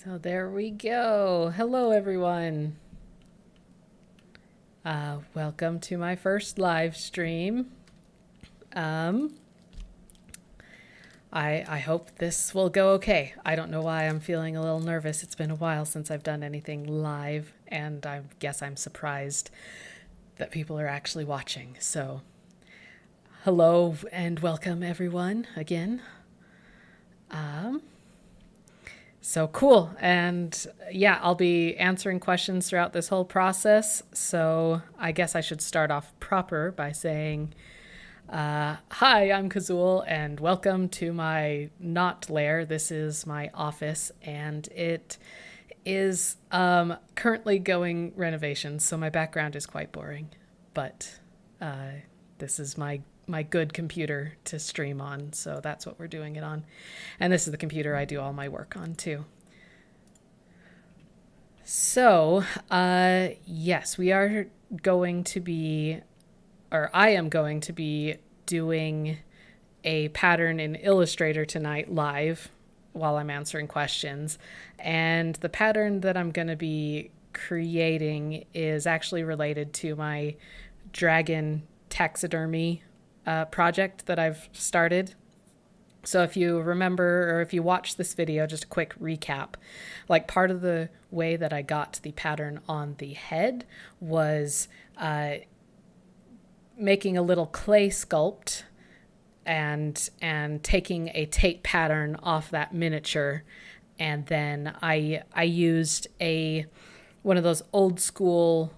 So there we go. Hello, everyone. Welcome to my first live stream. I hope this will go okay. I don't know why I'm feeling a little nervous. It's been a while since I've done anything live, and I guess I'm surprised that people are actually watching. So, hello and welcome, everyone, again. So cool. And yeah, I'll be answering questions throughout this whole process. So I guess I should start off proper by saying, hi, I'm Kazul, and welcome to my not lair. This is my office, and it is currently going renovations, so my background is quite boring. But this is my good computer to stream on, so that's what we're doing it on. And this is the computer I do all my work on too. So, yes, we are going to be, or I am going to be doing a pattern in Illustrator tonight live while I'm answering questions. And the pattern that I'm going to be creating is actually related to my dragon taxidermy project that I've started. So if you remember, or if you watch this video, just a quick recap, like part of the way that I got the pattern on the head was making a little clay sculpt and taking a tape pattern off that miniature. And then I used one of those old school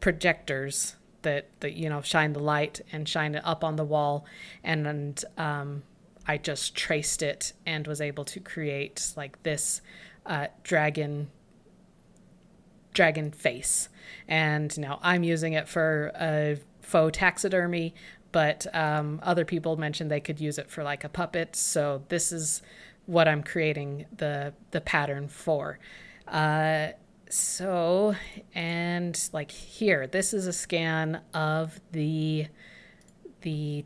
projectors that shine the light and shine it up on the wall, and I just traced it and was able to create like this dragon face. And now I'm using it for a faux taxidermy, but other people mentioned they could use it for like a puppet. So this is what I'm creating the pattern for. So, and like here, this is a scan of the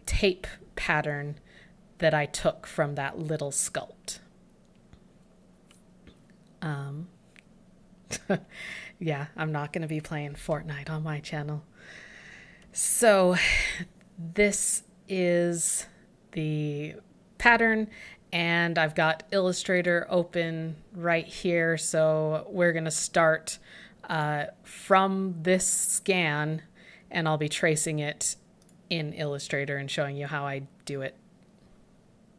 tape pattern that I took from that little sculpt. Yeah, I'm not going to be playing Fortnite on my channel. So this is the pattern, and I've got Illustrator open right here. So we're going to start from this scan, and I'll be tracing it in Illustrator and showing you how I do it,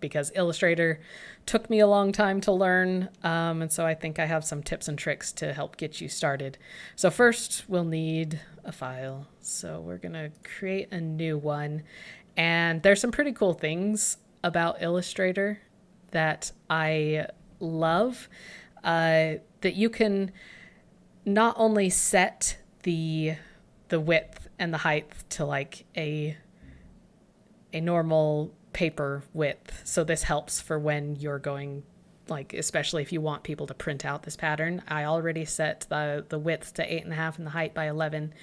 because Illustrator took me a long time to learn, and so I think I have some tips and tricks to help get you started. So first we'll need a file. So we're gonna create a new one, and there's some pretty cool things about Illustrator that I love, that you can not only set the width and the height to like a normal paper width. So this helps for when you're going, like, especially if you want people to print out this pattern. I already set the width to 8.5 and the height by 11.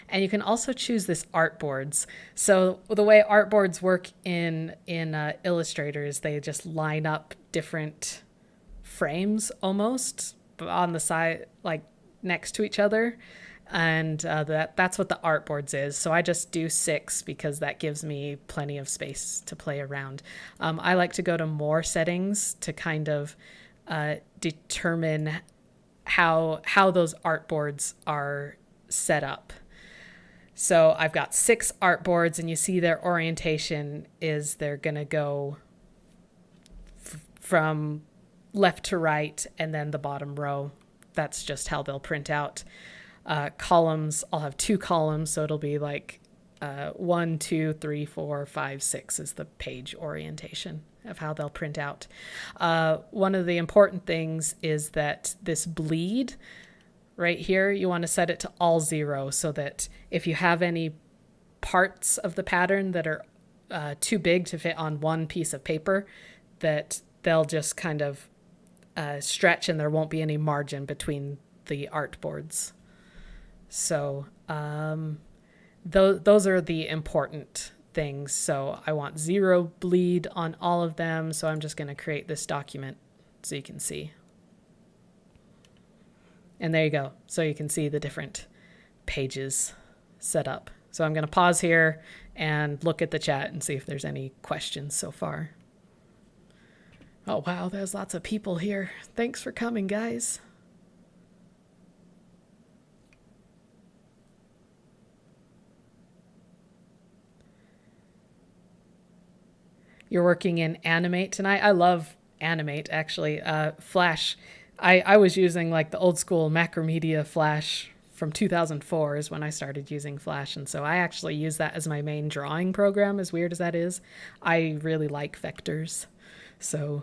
And you can also choose this artboards. So the way artboards work in Illustrator is they just line up different frames almost on the side, like next to each other. And that's what the artboards is. So I just do 6 because that gives me plenty of space to play around. I like to go to more settings to kind of determine how those artboards are set up. So I've got 6 artboards, and you see their orientation is they're going to go from left to right, and then the bottom row. That's just how they'll print out. Columns, I'll have 2 columns, so it'll be like 1, 2, 3, 4, 5, 6 is the page orientation of how they'll print out. One of the important things is that this bleed right here, you want to set it to all 0, so that if you have any parts of the pattern that are too big to fit on one piece of paper, that they'll just kind of stretch, and there won't be any margin between the artboards. So those are the important things. So I want 0 bleed on all of them. So I'm just going to create this document so you can see. And there you go. So you can see the different pages set up. So I'm going to pause here and look at the chat and see if there's any questions so far. Oh, wow, there's lots of people here. Thanks for coming, guys. You're working in Animate tonight? I love Animate, actually. Flash, I was using like the old school Macromedia Flash from 2004 is when I started using Flash. And so I actually use that as my main drawing program, as weird as that is. I really like vectors. So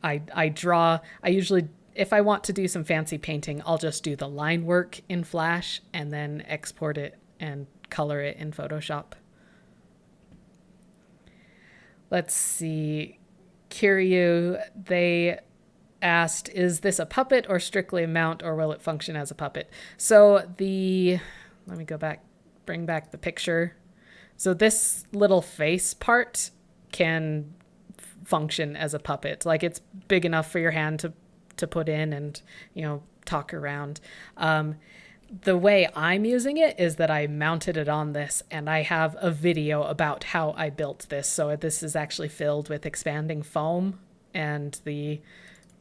I draw, I usually, if I want to do some fancy painting, I'll just do the line work in Flash and then export it and color it in Photoshop. Let's see. Kiryu, they asked, is this a puppet or strictly a mount, or will it function as a puppet? So let me go back, bring back the picture. So this little face part can function as a puppet. Like, it's big enough for your hand to put in and, talk around. The way I'm using it is that I mounted it on this, and I have a video about how I built this. So this is actually filled with expanding foam, and the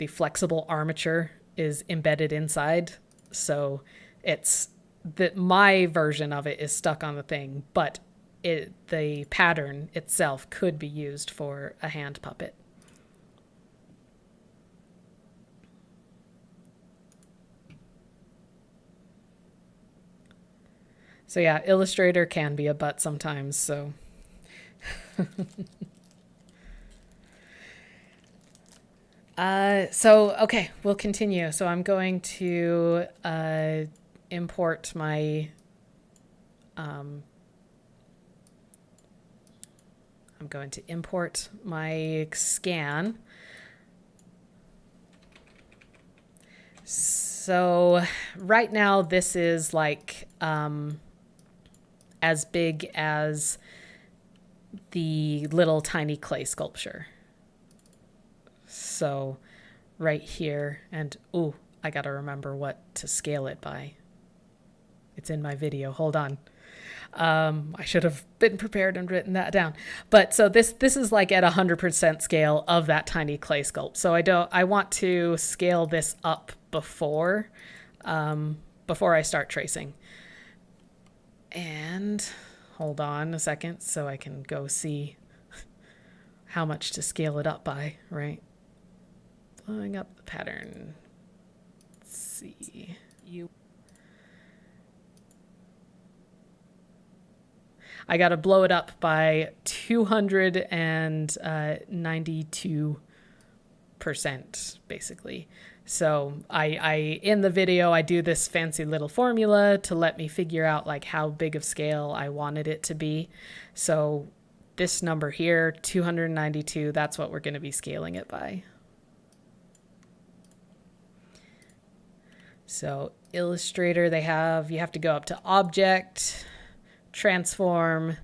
flexible armature is embedded inside. So it's that my version of it is stuck on the thing, but the pattern itself could be used for a hand puppet. So yeah, Illustrator can be a butt sometimes, so. Okay, we'll continue. So I'm going to import my, scan. So right now this is like, as big as the little tiny clay sculpture. So right here, and I gotta remember what to scale it by. It's in my video, hold on. I should have been prepared and written that down. But so this is like at 100% scale of that tiny clay sculpt. So I want to scale this up before I start tracing. And hold on a second so I can go see how much to scale it up by, right? Blowing up the pattern. Let's see. I got to blow it up by 292%, basically. So I in the video, I do this fancy little formula to let me figure out like how big of scale I wanted it to be. So this number here, 292, that's what we're going to be scaling it by. So Illustrator, you have to go up to Object, Transform,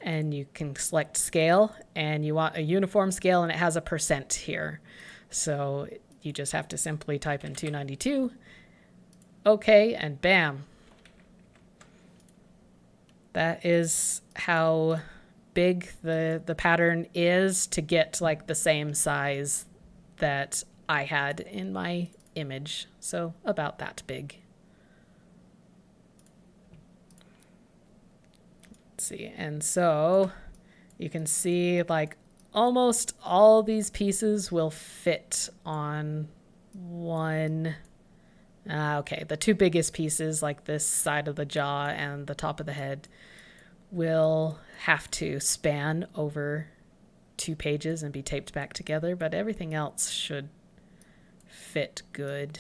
and you can select Scale, and you want a uniform scale, and it has a % here. So you just have to simply type in 292, okay, and bam. That is how big the pattern is to get like the same size that I had in my image. So about that big. Let's see, and so you can see like almost all these pieces will fit on one. Okay, the two biggest pieces, like this side of the jaw and the top of the head, will have to span over 2 pages and be taped back together, but everything else should fit good.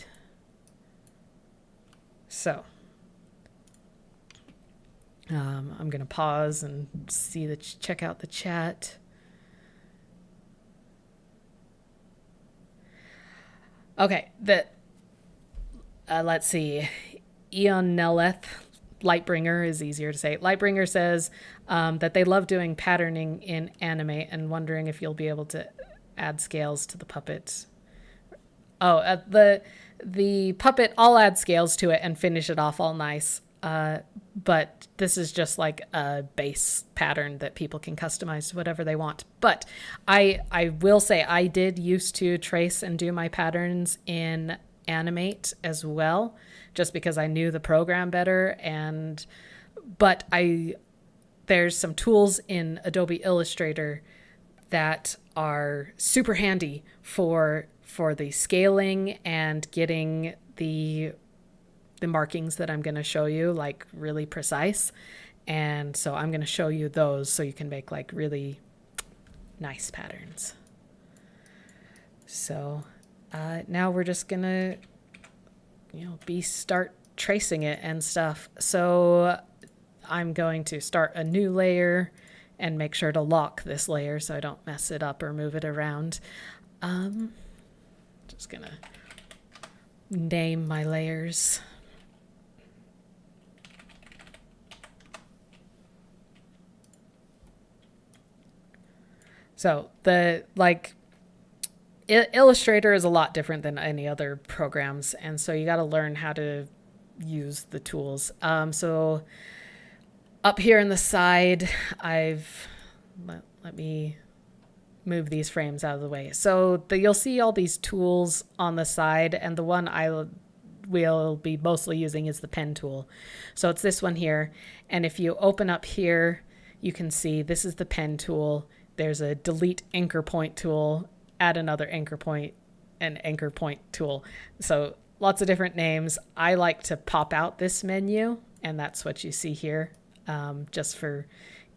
So I'm going to pause and check out the chat. Okay, let's see. Eon Neleth, Lightbringer is easier to say. Lightbringer says that they love doing patterning in Animate and wondering if you'll be able to add scales to the puppets. Oh, the puppet, I'll add scales to it and finish it off all nice. But this is just like a base pattern that people can customize to whatever they want. But I will say I did used to trace and do my patterns in Animate as well, just because I knew the program better. But there's some tools in Adobe Illustrator that are super handy for the scaling and getting the markings that I'm going to show you like really precise. And so I'm going to show you those so you can make like really nice patterns. So now we're just going to, start tracing it and stuff. So I'm going to start a new layer and make sure to lock this layer so I don't mess it up or move it around. Just going to name my layers. So Illustrator is a lot different than any other programs, and so you got to learn how to use the tools. So up here in the side, let me move these frames out of the way. So you'll see all these tools on the side, and the one I will be mostly using is the pen tool. So it's this one here, and if you open up here, you can see this is the pen tool. There's a delete anchor point tool, add another anchor point, and anchor point tool. So lots of different names. I like to pop out this menu, and that's what you see here, just for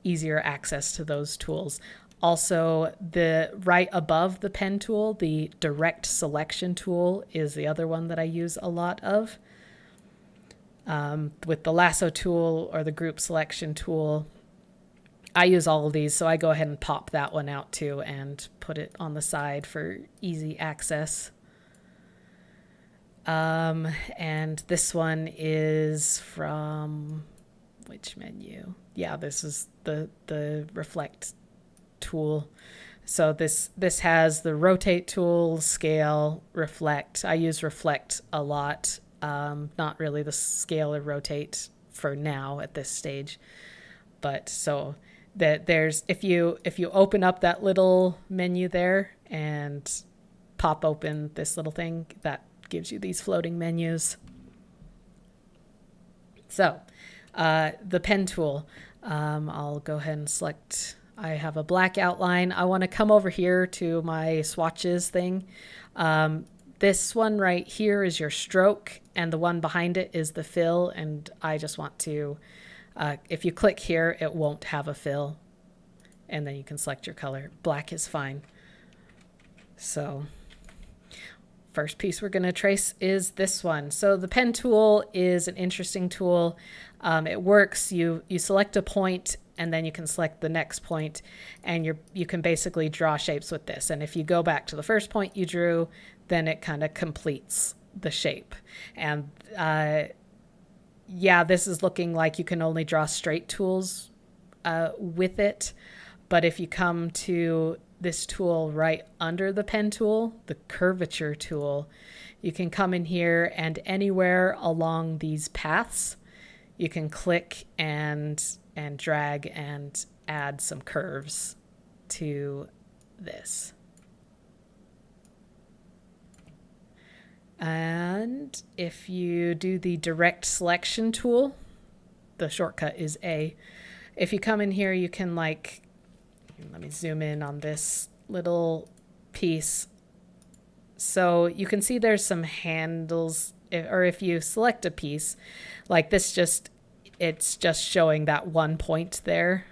easier access to those tools. Also, the right above the pen tool, the direct selection tool is the other one that I use a lot of. With the lasso tool or the group selection tool, I use all of these, so I go ahead and pop that one out too and put it on the side for easy access. And this one is from which menu? Yeah, this is the reflect tool. So this has the rotate tool, scale, reflect. I use reflect a lot, not really the scale or rotate for now at this stage. But so that there's if you open up that little menu there and pop open this little thing, that gives you these floating menus. So the pen tool, I'll go ahead and select. I have a black outline. I want to come over here to my swatches thing. This one right here is your stroke, and the one behind it is the fill, and I just want to if you click here, it won't have a fill, and then you can select your color. Black is fine. So first piece we're going to trace is this one. So the pen tool is an interesting tool. It works. You select a point, and then you can select the next point, and you can basically draw shapes with this. And if you go back to the first point you drew, then it kind of completes the shape. And yeah, this is looking like you can only draw straight tools with it. But if you come to this tool right under the pen tool, the curvature tool, you can come in here, and anywhere along these paths, you can click and drag and add some curves to this. And if you do the direct selection tool, the shortcut is A. If you come in here, you can let me zoom in on this little piece. So you can see there's some handles, or if you select a piece like this, it's just showing that one point there.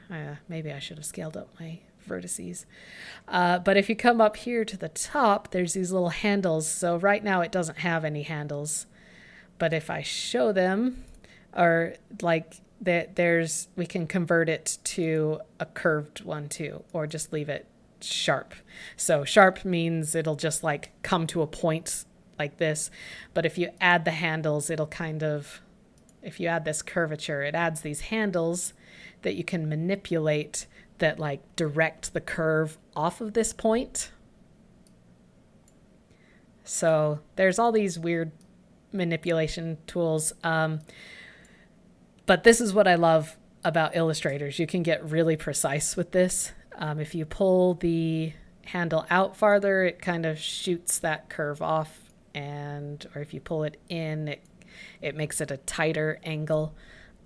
Maybe I should have scaled up my vertices. But if you come up here to the top, there's these little handles. So right now it doesn't have any handles, but if I show them, or like we can convert it to a curved one too, or just leave it sharp. So sharp means it'll just like come to a point like this. But if you add the handles, it'll if you add this curvature, it adds these handles that you can manipulate that like direct the curve off of this point. So there's all these weird manipulation tools. But this is what I love about Illustrators. You can get really precise with this. If you pull the handle out farther, it kind of shoots that curve off. Or if you pull it in, it makes it a tighter angle.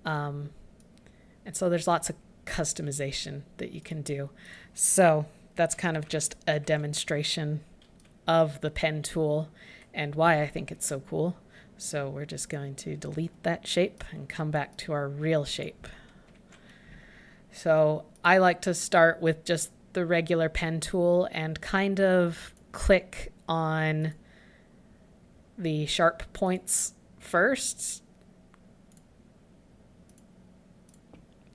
And so there's lots of customization that you can do. So that's kind of just a demonstration of the pen tool and why I think it's so cool. So we're just going to delete that shape and come back to our real shape. So I like to start with just the regular pen tool and kind of click on the sharp points first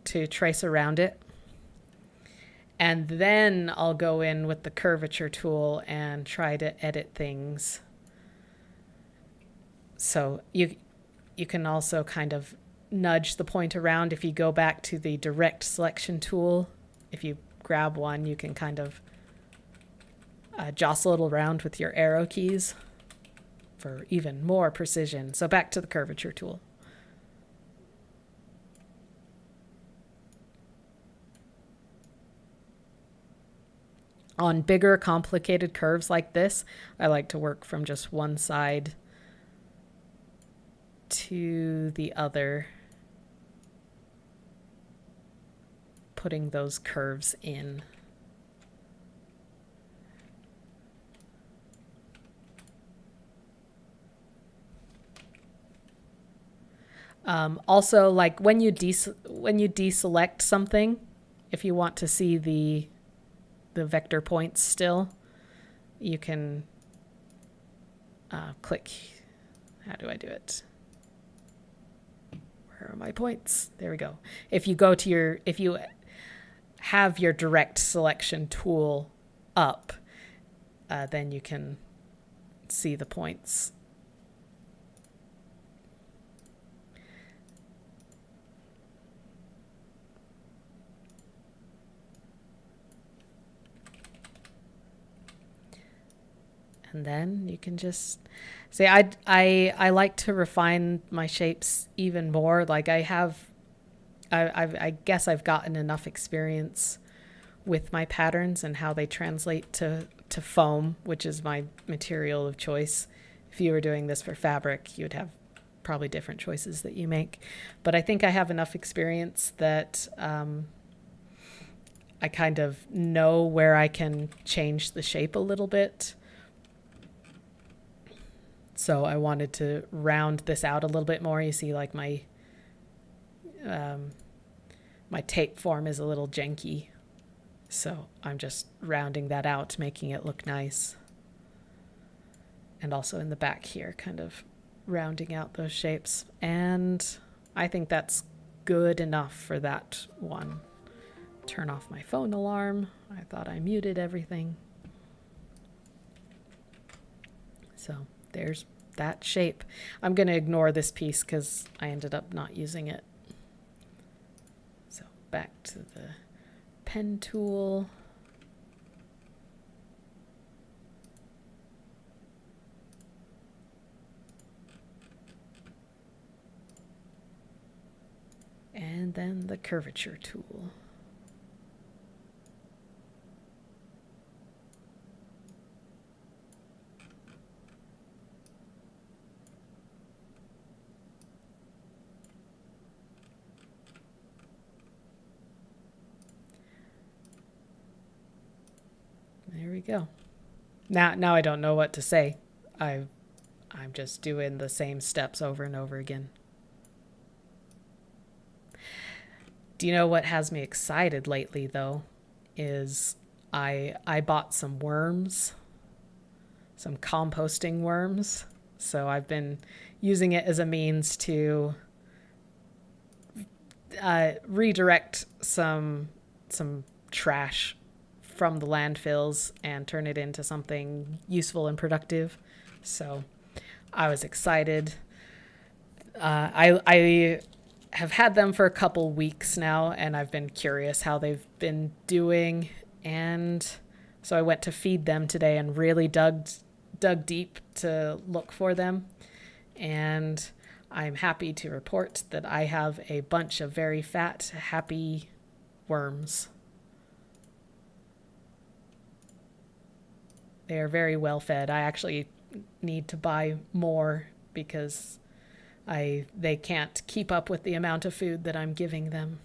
to trace around it. And then I'll go in with the curvature tool and try to edit things. So you can also kind of nudge the point around. If you go back to the direct selection tool, if you grab one, you can kind of jostle it around with your arrow keys for even more precision. So back to the curvature tool. On bigger, complicated curves like this, I like to work from just one side to the other, putting those curves in. Also, like when you deselect something, if you want to see the vector points still, you can click. How do I do it? Where are my points? There we go. If you go to if you have your direct selection tool up, then you can see the points. And then you can just say, I like to refine my shapes even more. Like I guess I've gotten enough experience with my patterns and how they translate to foam, which is my material of choice. If you were doing this for fabric, you'd have probably different choices that you make. But I think I have enough experience that I kind of know where I can change the shape a little bit. So I wanted to round this out a little bit more. You see, like my tape form is a little janky. So I'm just rounding that out, making it look nice. And also in the back here, kind of rounding out those shapes. And I think that's good enough for that one. Turn off my phone alarm. I thought I muted everything. So there's that shape. I'm going to ignore this piece because I ended up not using it. So back to the pen tool. And then the curvature tool. There we go. Now I don't know what to say. I'm just doing the same steps over and over again. Do you know what has me excited lately though? Is I bought some worms, some composting worms. So I've been using it as a means to redirect some trash from the landfills and turn it into something useful and productive. So I was excited. I have had them for a couple weeks now, and I've been curious how they've been doing. And so I went to feed them today and really dug dug deep to look for them, and I'm happy to report that I have a bunch of very fat, happy worms. They are very well fed. I actually need to buy more because they can't keep up with the amount of food that I'm giving them.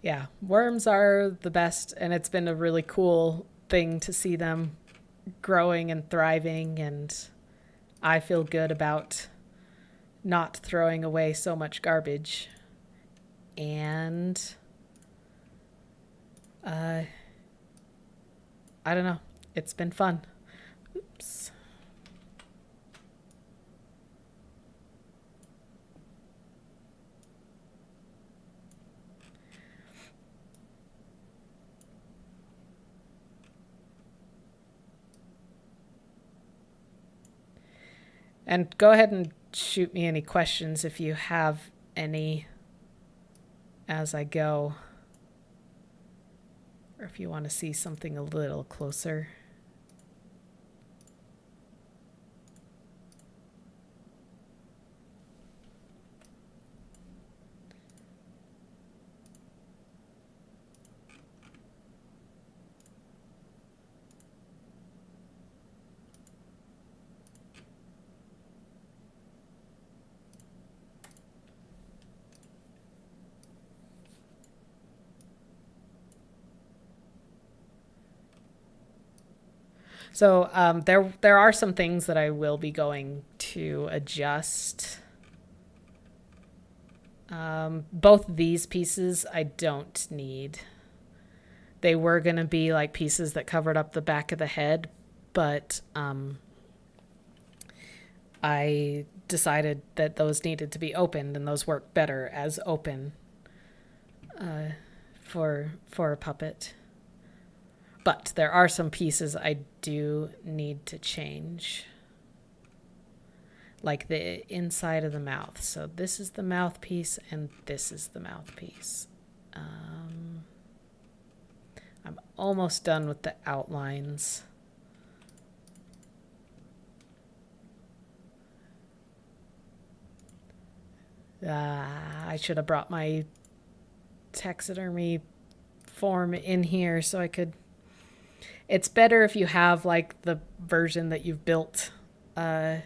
Yeah, worms are the best, and it's been a really cool thing to see them growing and thriving, and I feel good about not throwing away so much garbage. And I don't know, it's been fun. Oops. And go ahead and shoot me any questions if you have any as I go, or if you want to see something a little closer. So there are some things that I will be going to adjust. Both these pieces I don't need. They were going to be like pieces that covered up the back of the head, but I decided that those needed to be opened, and those work better as open for a puppet. But there are some pieces I do need to change, like the inside of the mouth. So this is the mouthpiece, and this is the mouthpiece. I'm almost done with the outlines. I should have brought my taxidermy form in here so I could... It's better if you have like the version that you've built right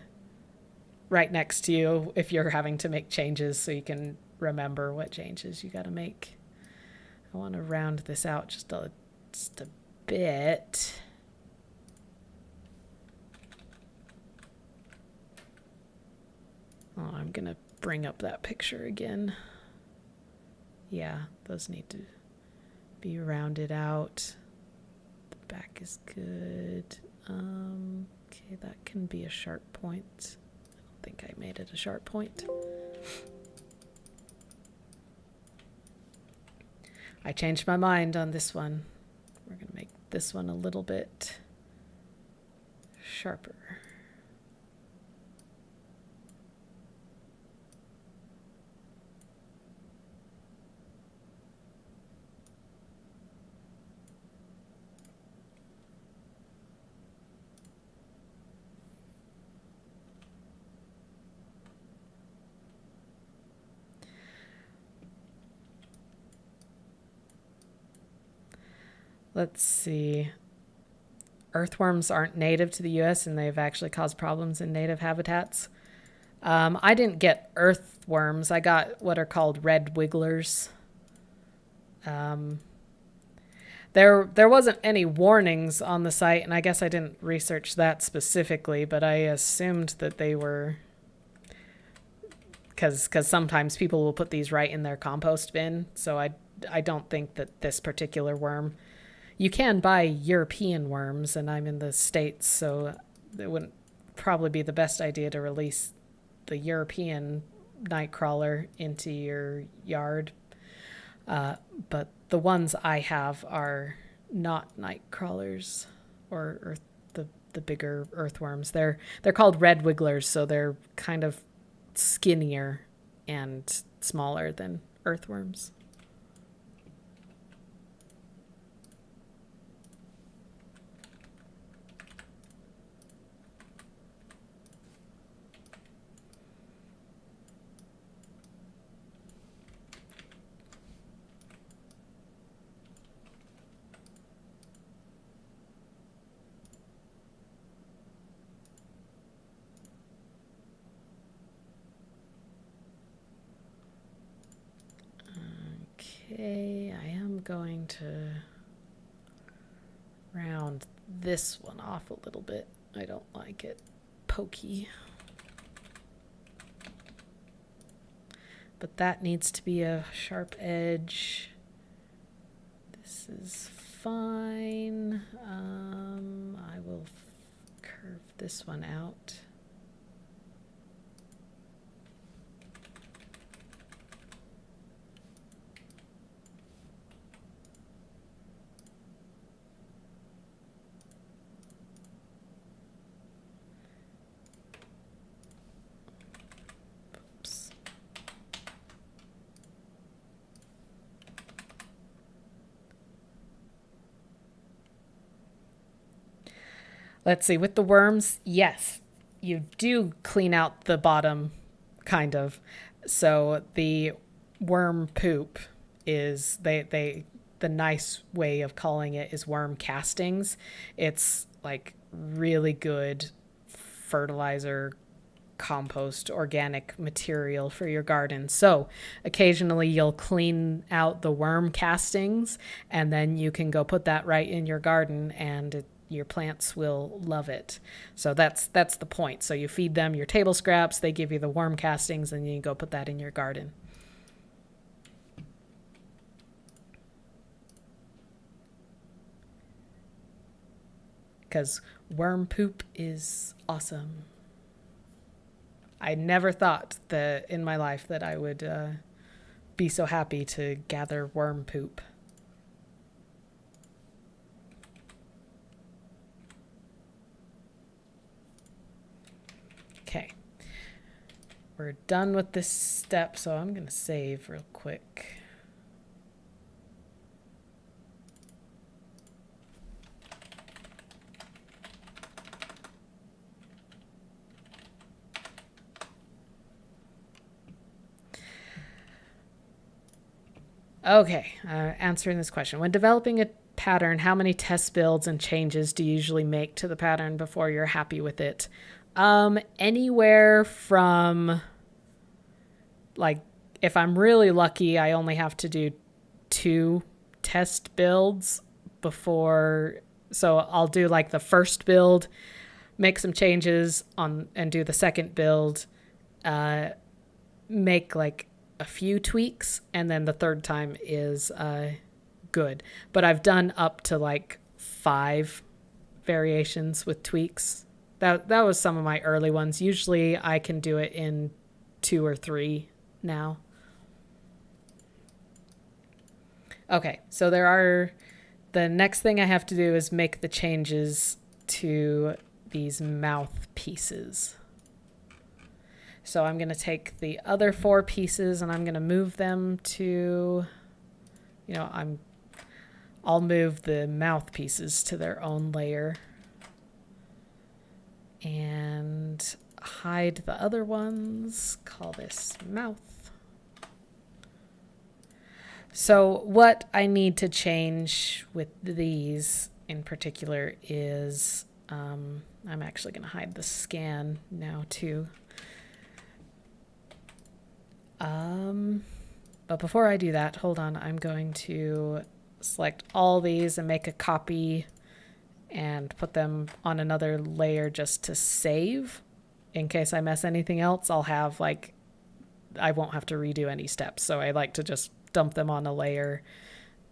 next to you if you're having to make changes, so you can remember what changes you got to make. I want to round this out just a bit. Oh, I'm going to bring up that picture again. Yeah, those need to be rounded out. The back is good. Okay, that can be a sharp point. I don't think I made it a sharp point. I changed my mind on this one. We're going to make this one a little bit sharper. Let's see. Earthworms aren't native to the US, and they've actually caused problems in native habitats. I didn't get earthworms. I got what are called red wigglers. There wasn't any warnings on the site, and I guess I didn't research that specifically, but I assumed that they were... Because sometimes people will put these right in their compost bin, so I don't think that this particular worm... You can buy European worms, and I'm in the States, so it wouldn't probably be the best idea to release the European nightcrawler into your yard. But the ones I have are not night crawlers or the bigger earthworms. They're called red wigglers, so they're kind of skinnier and smaller than earthworms. Okay, I am going to round this one off a little bit. I don't like it pokey. But that needs to be a sharp edge. This is fine. I will curve this one out. Let's see, with the worms, yes, you do clean out the bottom, kind of. So the worm poop is, the nice way of calling it is worm castings. It's like really good fertilizer, compost, organic material for your garden. So occasionally you'll clean out the worm castings and then you can go put that right in your garden and your plants will love it. So that's the point. So you feed them your table scraps, they give you the worm castings, and you can go put that in your garden. Because worm poop is awesome. I never thought that in my life that I would be so happy to gather worm poop. Okay, we're done with this step, so I'm going to save real quick. Okay, answering this question. When developing a pattern, how many test builds and changes do you usually make to the pattern before you're happy with it? Anywhere from, like, if I'm really lucky, I only have to do 2 test builds before. So I'll do like the first build, make some changes on, and do the second build, make like a few tweaks, and then the third time is good. But I've done up to like 5 variations with tweaks. That was some of my early ones. Usually I can do it in 2 or 3 now. Okay, so the next thing I have to do is make the changes to these mouth pieces. So I'm going to take the other 4 pieces and I'm going to move them to, I'll move the mouth pieces to their own layer and hide the other ones. Call this mouth. So what I need to change with these in particular is, I'm actually going to hide the scan now too. But before I do that, hold on, I'm going to select all these and make a copy and put them on another layer just to save. In case I mess anything else, I'll have I won't have to redo any steps. So I like to just dump them on a layer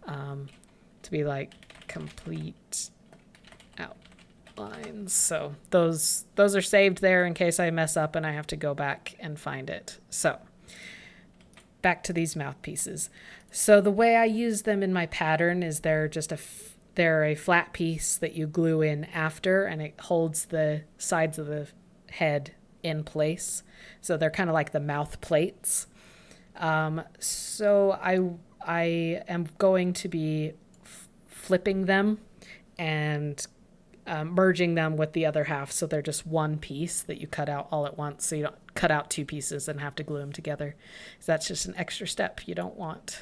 to be like complete outlines. So those are saved there in case I mess up and I have to go back and find it. So back to these mouthpieces. So the way I use them in my pattern is they're just they're a flat piece that you glue in after, and it holds the sides of the head in place. So they're kind of like the mouth plates. So I am going to be flipping them and merging them with the other half, so they're just one piece that you cut out all at once, so you don't cut out two pieces and have to glue them together. So that's just an extra step you don't want.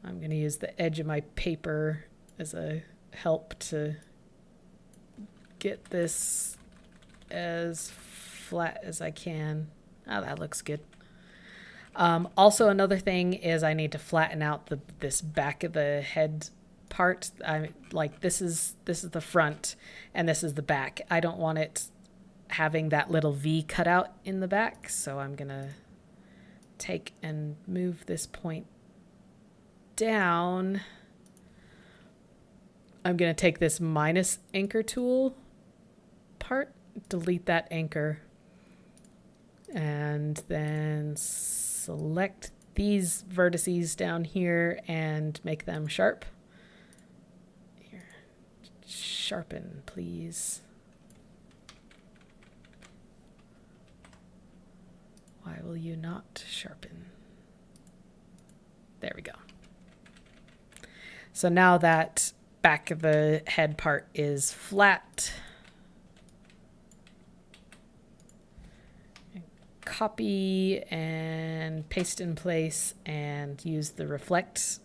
I'm going to use the edge of my paper as a help to get this as flat as I can. Oh, that looks good. Also, another thing is I need to flatten out this back of the head part. Like this is the front and this is the back. I don't want it having that little V cut out in the back, so I'm gonna take and move this point down. I'm gonna take this minus anchor tool part, delete that anchor, and then select these vertices down here and make them sharp. Here, sharpen, please. Why will you not sharpen? There we go. So now that back of the head part is flat, copy and paste in place and use the reflect,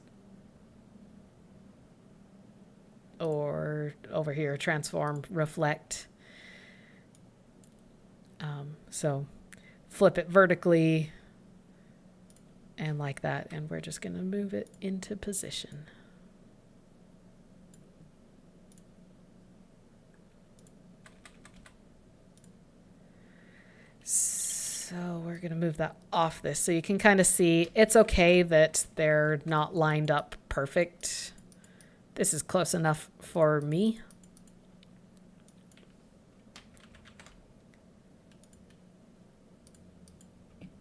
or over here transform reflect. So flip it vertically and like that, and we're just going to move it into position. So we're going to move that off this, so you can kind of see it's okay that they're not lined up perfect. This is close enough for me.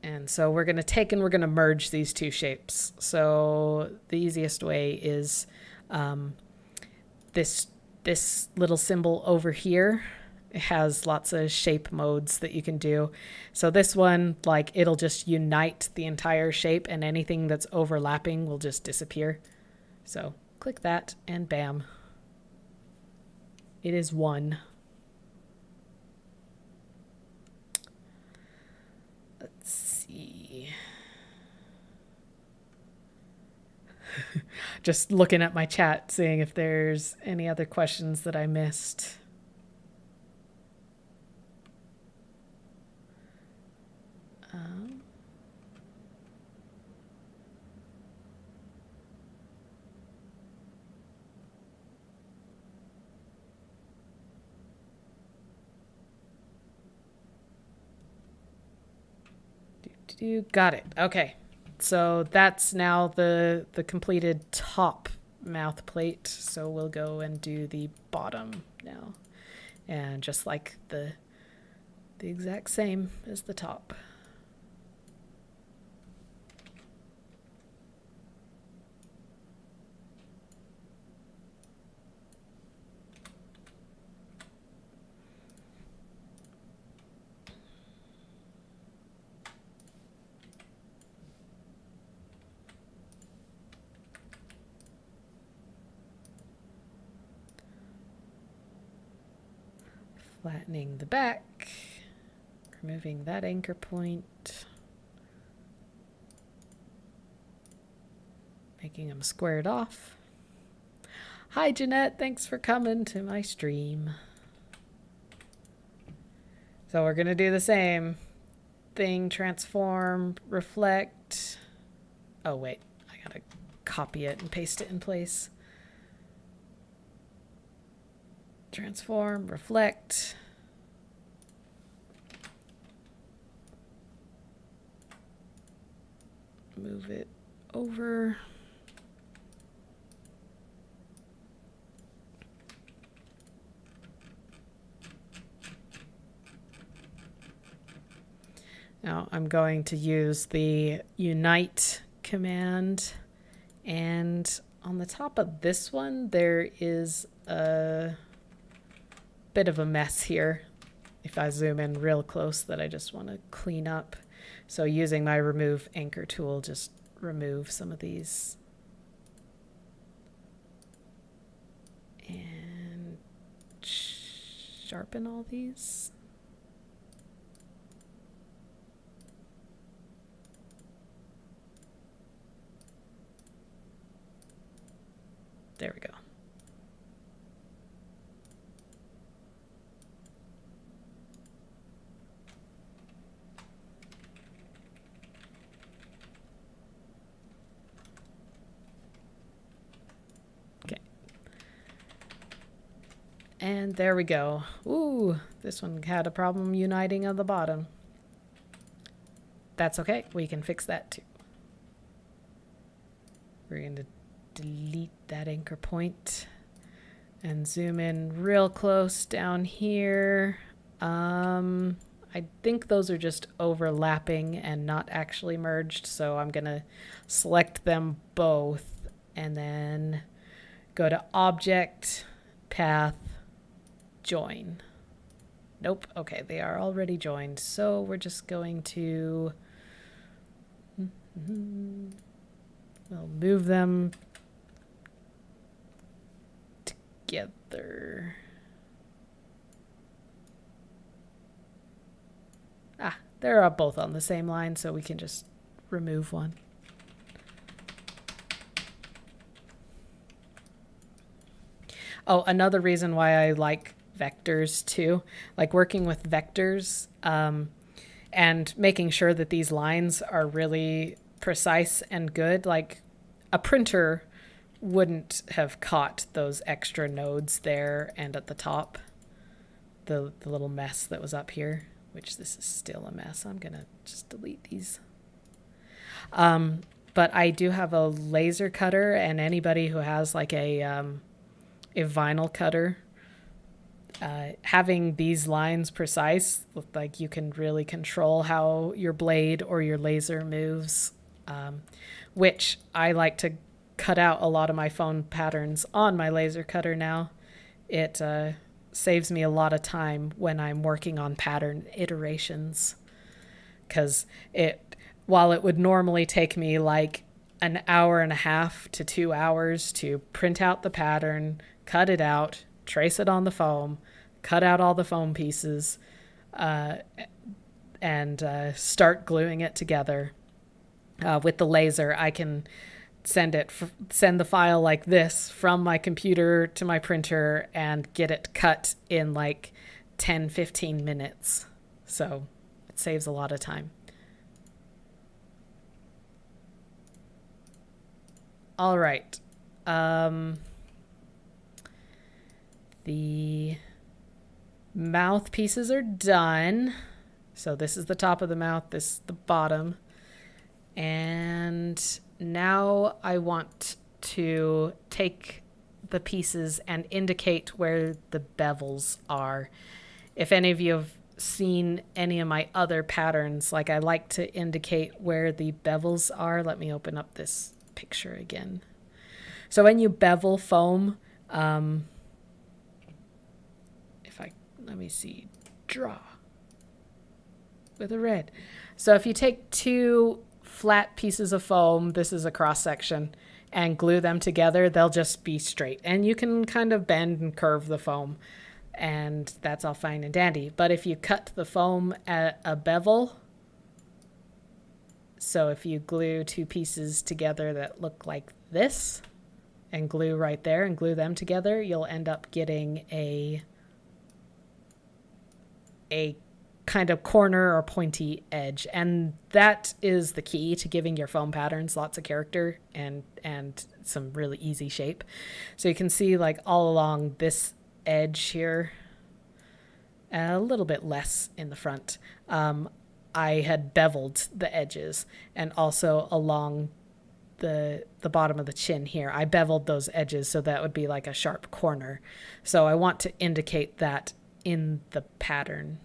And so we're going to take and we're going to merge these two shapes. So the easiest way is this little symbol over here. It has lots of shape modes that you can do. So this one, like, it'll just unite the entire shape, and anything that's overlapping will just disappear. So click that and bam. It is one. Let's see. Just looking at my chat, seeing if there's any other questions that I missed. Got it. Okay. So that's now the completed top mouth plate. So we'll go and do the bottom now. And just like the exact same as the top. Flattening the back, removing that anchor point, making them squared off. Hi Jeanette, thanks for coming to my stream. So we're gonna do the same thing, transform, reflect. Oh wait, I gotta copy it and paste it in place. Transform, reflect. Move it over. Now I'm going to use the unite command, and on the top of this one there is a bit of a mess here. If I zoom in real close, that I just want to clean up. So using my remove anchor tool, just remove some of these. And sharpen all these. There we go. Okay. And there we go. Ooh, this one had a problem uniting on the bottom. That's okay. We can fix that too. We're going to delete that anchor point and zoom in real close down here. I think those are just overlapping and not actually merged, so I'm gonna select them both and then go to Object, Path, Join. Nope. Okay, they are already joined, so we're just going to we'll move them together. They're both on the same line, so we can just remove one. Oh, another reason why I like vectors too, like working with vectors and making sure that these lines are really precise and good. Like a printer wouldn't have caught those extra nodes there and at the top, the little mess that was up here, which this is still a mess. I'm gonna just delete these. But I do have a laser cutter, and anybody who has like a vinyl cutter, having these lines precise, like you can really control how your blade or your laser moves, which I like to cut out a lot of my phone patterns on my laser cutter now. It saves me a lot of time when I'm working on pattern iterations, because while it would normally take me like an hour and a half to 2 hours to print out the pattern, cut it out, trace it on the foam, cut out all the foam pieces, and start gluing it together. With the laser, I can send the file like this from my computer to my printer and get it cut in like 10-15 minutes. So it saves a lot of time. All right. The mouth pieces are done. So this is the top of the mouth, this is the bottom. And now I want to take the pieces and indicate where the bevels are. If any of you have seen any of my other patterns, like I like to indicate where the bevels are. Let me open up this picture again. So when you bevel foam, let me see, draw with a red. So if you take two flat pieces of foam, this is a cross section, and glue them together, they'll just be straight. And you can kind of bend and curve the foam, and that's all fine and dandy. But if you cut the foam at a bevel, so if you glue two pieces together that look like this, and glue right there and glue them together, you'll end up getting a kind of corner or pointy edge. And that is the key to giving your foam patterns lots of character and some really easy shape. So you can see like all along this edge here, a little bit less in the front, I had beveled the edges, and also along the bottom of the chin here, I beveled those edges so that would be like a sharp corner. So I want to indicate that in the pattern.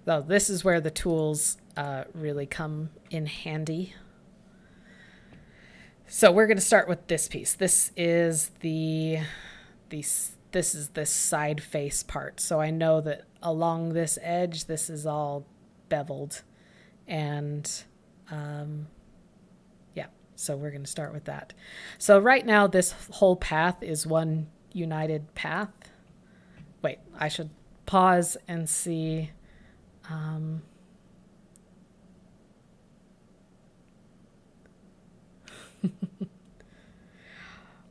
So this is where the tools really come in handy. So we're going to start with this piece. This is this is this side face part. So I know that along this edge, this is all beveled. And yeah, so we're going to start with that. So right now, this whole path is one united path. Wait, I should pause and see.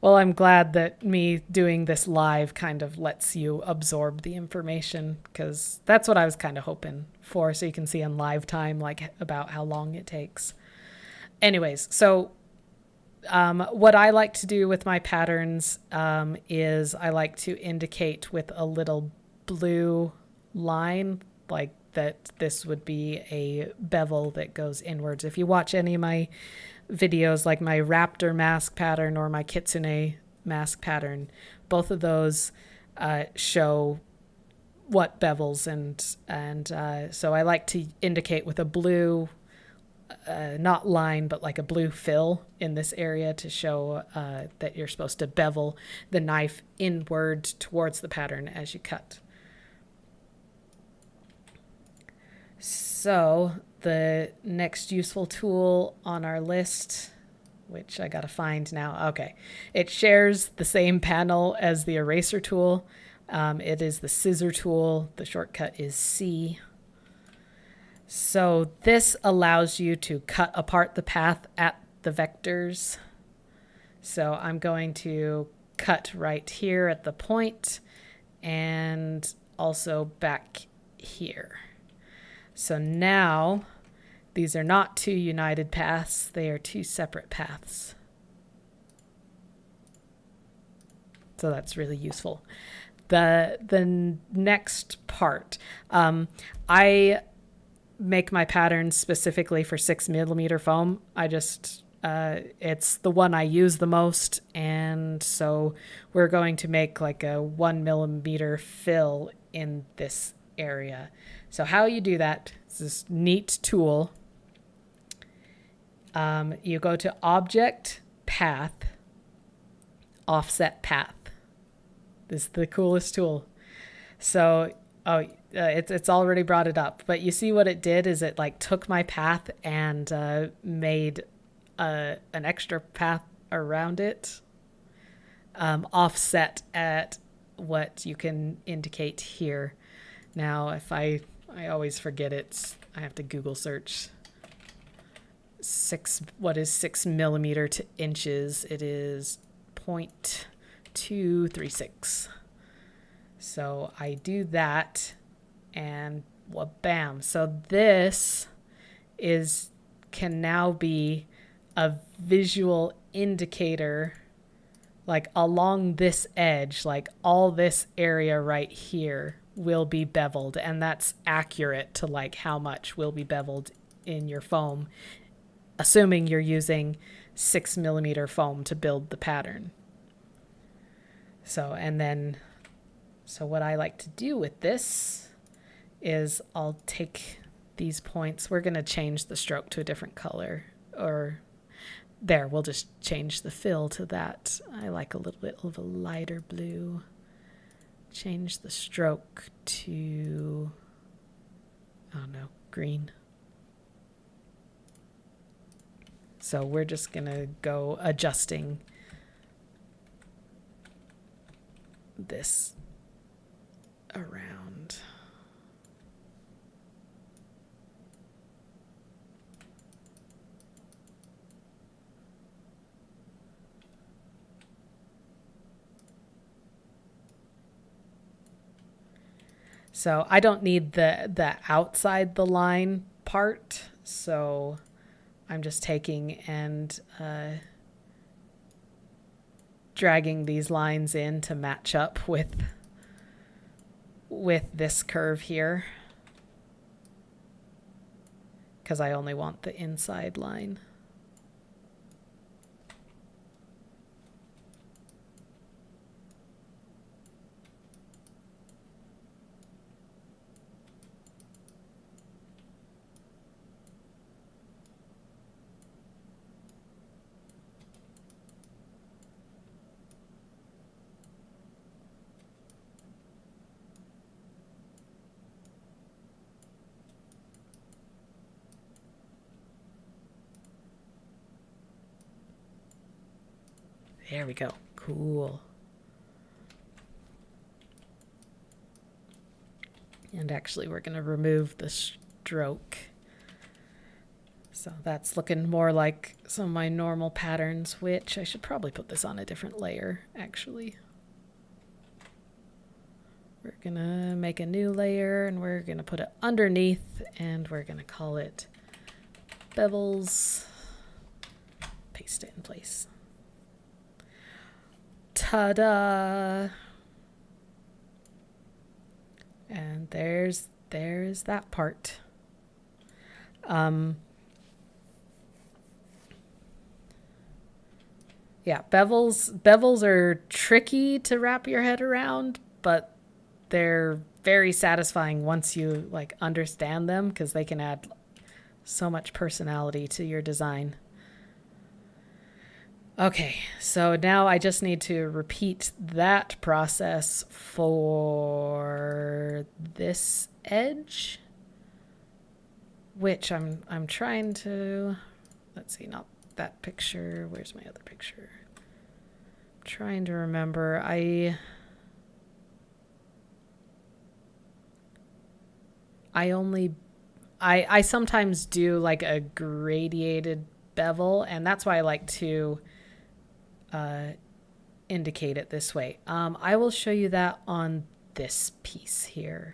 Well, I'm glad that me doing this live kind of lets you absorb the information, because that's what I was kind of hoping for, so you can see in live time like about how long it takes. Anyways, so what I like to do with my patterns is I like to indicate with a little blue line, like that this would be a bevel that goes inwards. If you watch any of my videos, like my raptor mask pattern or my kitsune mask pattern, both of those show what bevels, and so I like to indicate with a blue, not line, but like a blue fill in this area to show that you're supposed to bevel the knife inward towards the pattern as you cut. So the next useful tool on our list, which I gotta find now. Okay, it shares the same panel as the eraser tool. It is the scissor tool. The shortcut is C. So this allows you to cut apart the path at the vectors. So I'm going to cut right here at the point and also back here. So now these are not two united paths, they are two separate paths. So that's really useful. The next part, I make my patterns specifically for 6mm foam. I just, it's the one I use the most, and so we're going to make like a 1mm fill in this area. So how you do that is this neat tool. You go to Object, Path, Offset Path. This is the coolest tool. So, it's already brought it up, but you see what it did is it like took my path and made an extra path around it, offset at what you can indicate here. Now, if I always forget it, I have to Google search what is 6mm to inches. It is 0.236. So I do that, and well, bam. So this can now be a visual indicator, like along this edge, like all this area right here will be beveled, and that's accurate to like how much will be beveled in your foam, assuming you're using 6mm foam to build the pattern. So, and then, so what I like to do with this is I'll take these points. We're going to change the stroke to a different color, or there, we'll just change the fill to that. I like a little bit of a lighter blue. Change the stroke to, oh no, green. So we're just gonna go adjusting this around. So I don't need the outside the line part, so I'm just taking and dragging these lines in to match up with this curve here, because I only want the inside line. There we go. Cool. And actually, we're going to remove the stroke. So that's looking more like some of my normal patterns, which I should probably put this on a different layer, actually. We're going to make a new layer, and we're going to put it underneath, and we're going to call it Bevels. Paste it in place. Ta-da! And there's that part. Yeah, bevels are tricky to wrap your head around, but they're very satisfying once you like understand them, because they can add so much personality to your design. Okay, so now I just need to repeat that process for this edge, which I'm trying to, let's see, not that picture. Where's my other picture? I'm trying to remember. I sometimes do like a gradiated bevel, and that's why I like to indicate it this way. I will show you that on this piece here.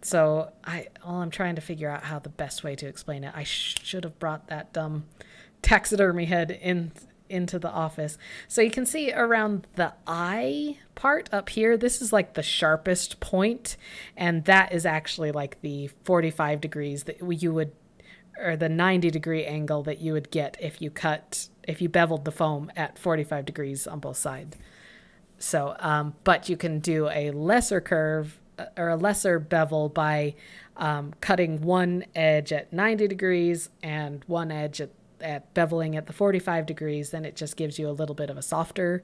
So I'm trying to figure out how the best way to explain it. I should have brought that dumb taxidermy head into the office. So you can see around the eye part up here, this is like the sharpest point, and that is actually like the 45 degrees that you would, or the 90-degree angle that you would get if you beveled the foam at 45 degrees on both sides. So, but you can do a lesser curve or a lesser bevel by cutting one edge at 90 degrees and one edge at beveling at the 45 degrees. Then it just gives you a little bit of a softer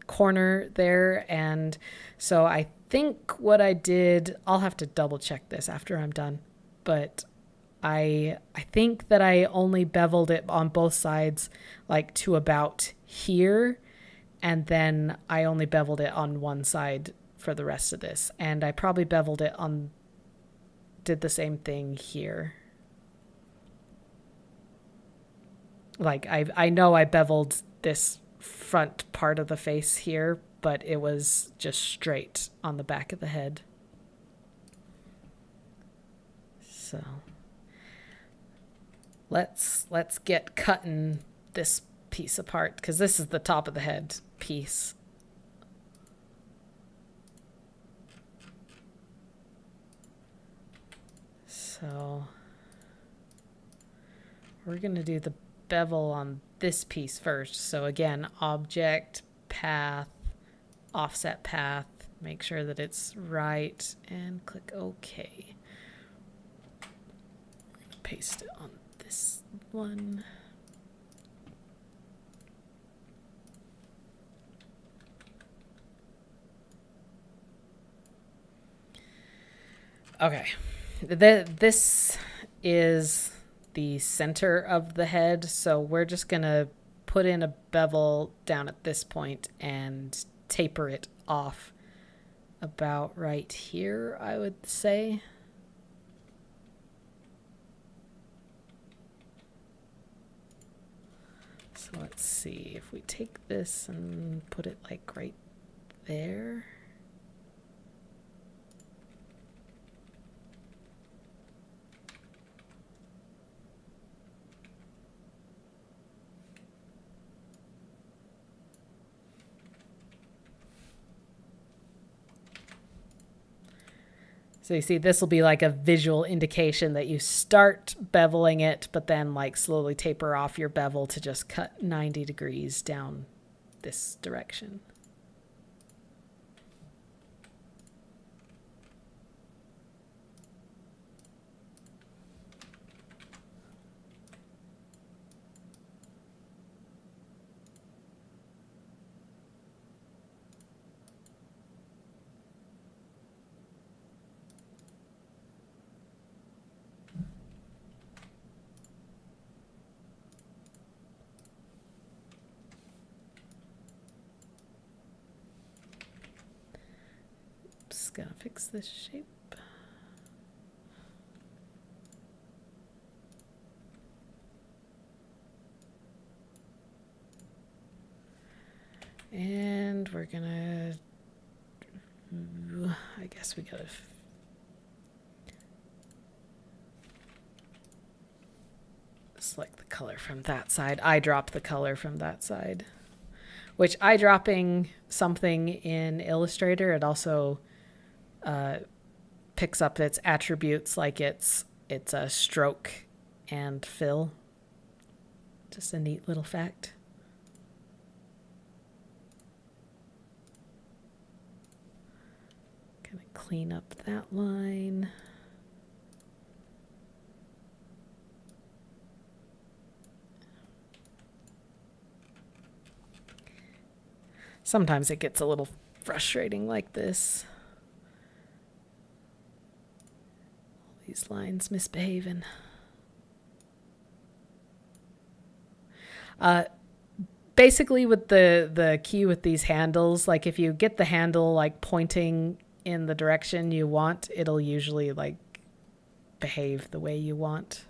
corner there. And so I think what I did, I'll have to double check this after I'm done, but I think that I only beveled it on both sides like to about here, and then I only beveled it on one side for the rest of this. And I probably beveled it did the same thing here. Like I know I beveled this front part of the face here, but it was just straight on the back of the head. So let's get cutting this piece apart, because this is the top of the head piece. So we're going to do the bevel on this piece first. So again, object, path, offset path, make sure that it's right, and click OK. Paste it on this one. Okay, this is the center of the head, so we're just gonna put in a bevel down at this point and taper it off about right here, I would say. So let's see if we take this and put it like right there. So you see, this will be like a visual indication that you start beveling it, but then like slowly taper off your bevel to just cut 90 degrees down this direction. just gonna fix this shape. And we're gonna, I guess we gotta select the color from that side. Eyedrop the color from that side. Which eyedropping something in Illustrator, it also picks up its attributes, like it's a stroke and fill. Just a neat little fact. Gonna clean up that line. Sometimes it gets a little frustrating like this. All these lines misbehaving. Basically with the key with these handles, like if you get the handle like pointing in the direction you want, it'll usually like behave the way you want.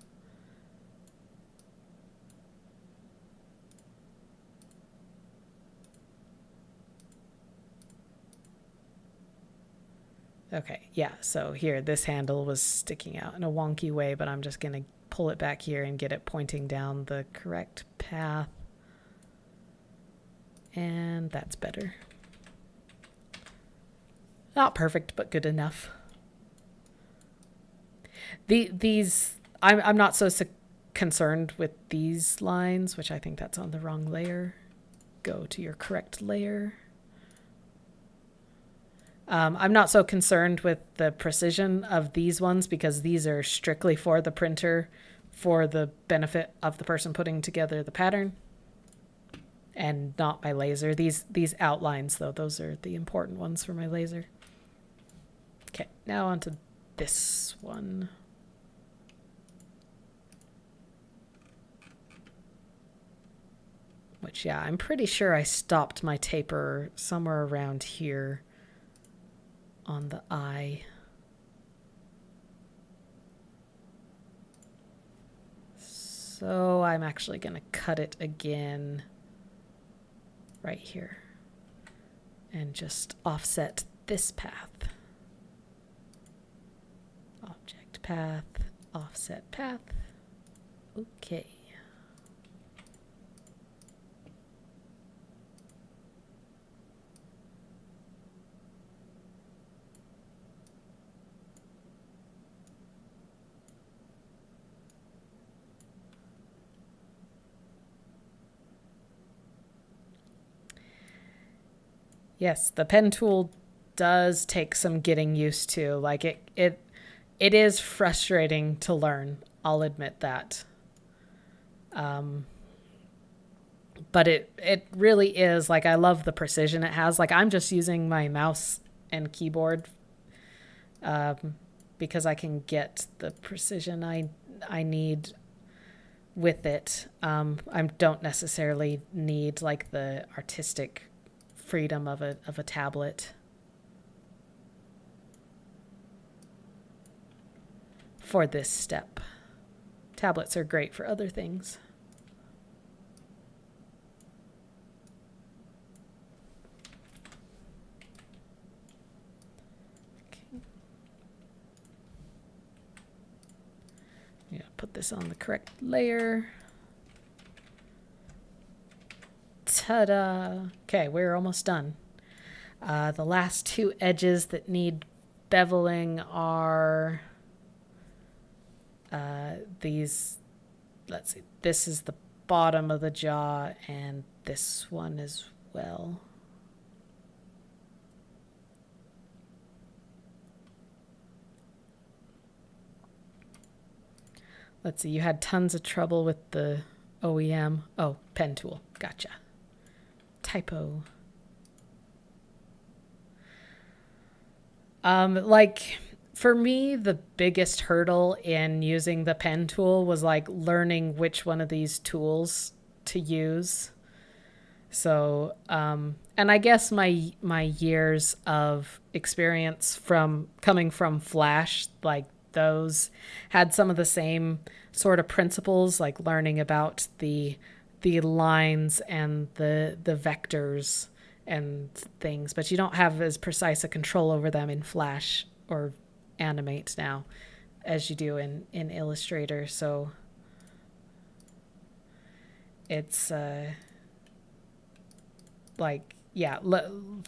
Okay, yeah, so here, this handle was sticking out in a wonky way, but I'm just going to pull it back here and get it pointing down the correct path. And that's better. Not perfect, but good enough. I'm not so concerned with these lines, which I think that's on the wrong layer. Go to your correct layer. I'm not so concerned with the precision of these ones because these are strictly for the printer for the benefit of the person putting together the pattern and not my laser. These outlines, though, those are the important ones for my laser. Okay, now onto this one. Which, yeah, I'm pretty sure I stopped my taper somewhere around here on the eye. So I'm actually going to cut it again right here and just offset this path. Object path, offset path. Okay. Yes, the pen tool does take some getting used to. Like it is frustrating to learn. I'll admit that. But it really is, like, I love the precision it has. Like, I'm just using my mouse and keyboard because I can get the precision I need with it. I don't necessarily need like the artistic freedom of a tablet. For this step. Tablets are great for other things. Okay. Yeah, put this on the correct layer. Ta-da! Okay, we're almost done. The last two edges that need beveling are these. Let's see. This is the bottom of the jaw, and this one as well. Let's see. You had tons of trouble with the OEM. Oh, pen tool. Gotcha. Typo. Like, for me, the biggest hurdle in using the pen tool was like learning which one of these tools to use. So, and I guess my years of experience from coming from Flash, like those, had some of the same sort of principles, like learning about the lines and the vectors and things, but you don't have as precise a control over them in Flash or Animate now as you do in Illustrator. So it's like, yeah,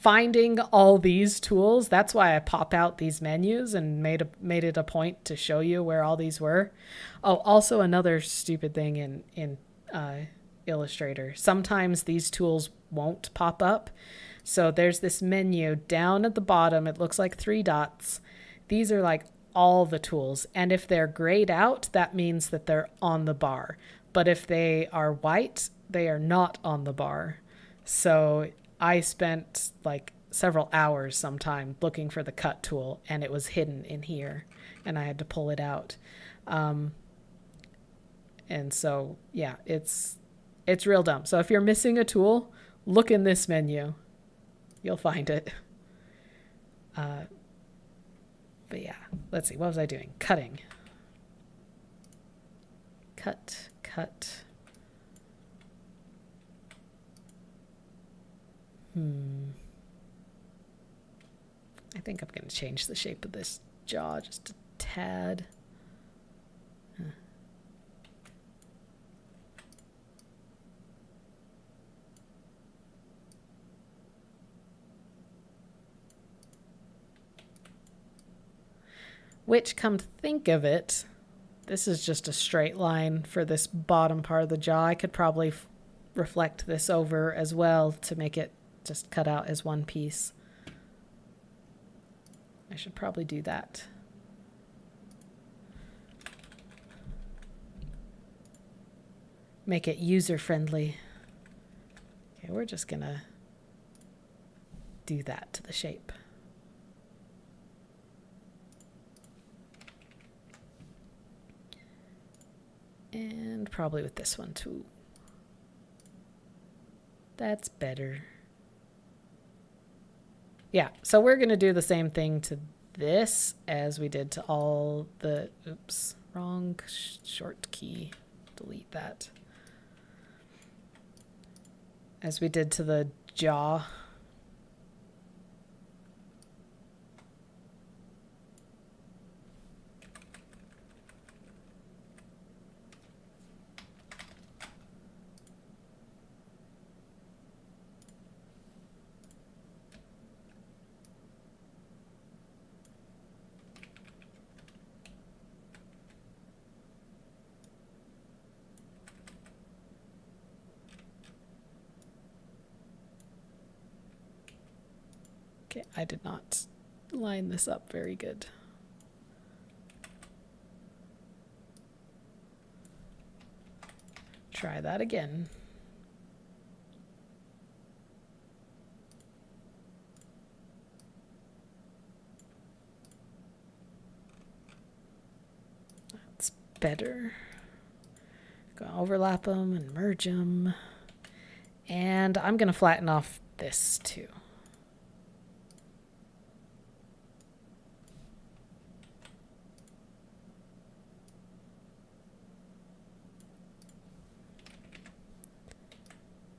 finding all these tools. That's why I pop out these menus and made it a point to show you where all these were. Oh, also another stupid thing in Illustrator. Sometimes these tools won't pop up. So there's this menu down at the bottom. It looks like 3 dots. These are like all the tools. And if they're grayed out, that means that they're on the bar. But if they are white, they are not on the bar. So I spent like several hours sometime looking for the cut tool, and it was hidden in here, and I had to pull it out. And so, yeah, it's real dumb. So if you're missing a tool, look in this menu. You'll find it. But yeah, let's see. What was I doing? Cutting. Cut. I think I'm going to change the shape of this jaw just a tad. Which, come to think of it, this is just a straight line for this bottom part of the jaw. I could probably reflect this over as well to make it just cut out as one piece. I should probably do that. Make it user-friendly. Okay, we're just gonna do that to the shape. And probably with this one too. That's better. Yeah, so we're going to do the same thing to this as we did to all the, oops, wrong short key, delete that. As we did to the jaw. Okay, I did not line this up very good. Try that again. That's better. Go overlap them and merge them. And I'm going to flatten off this too.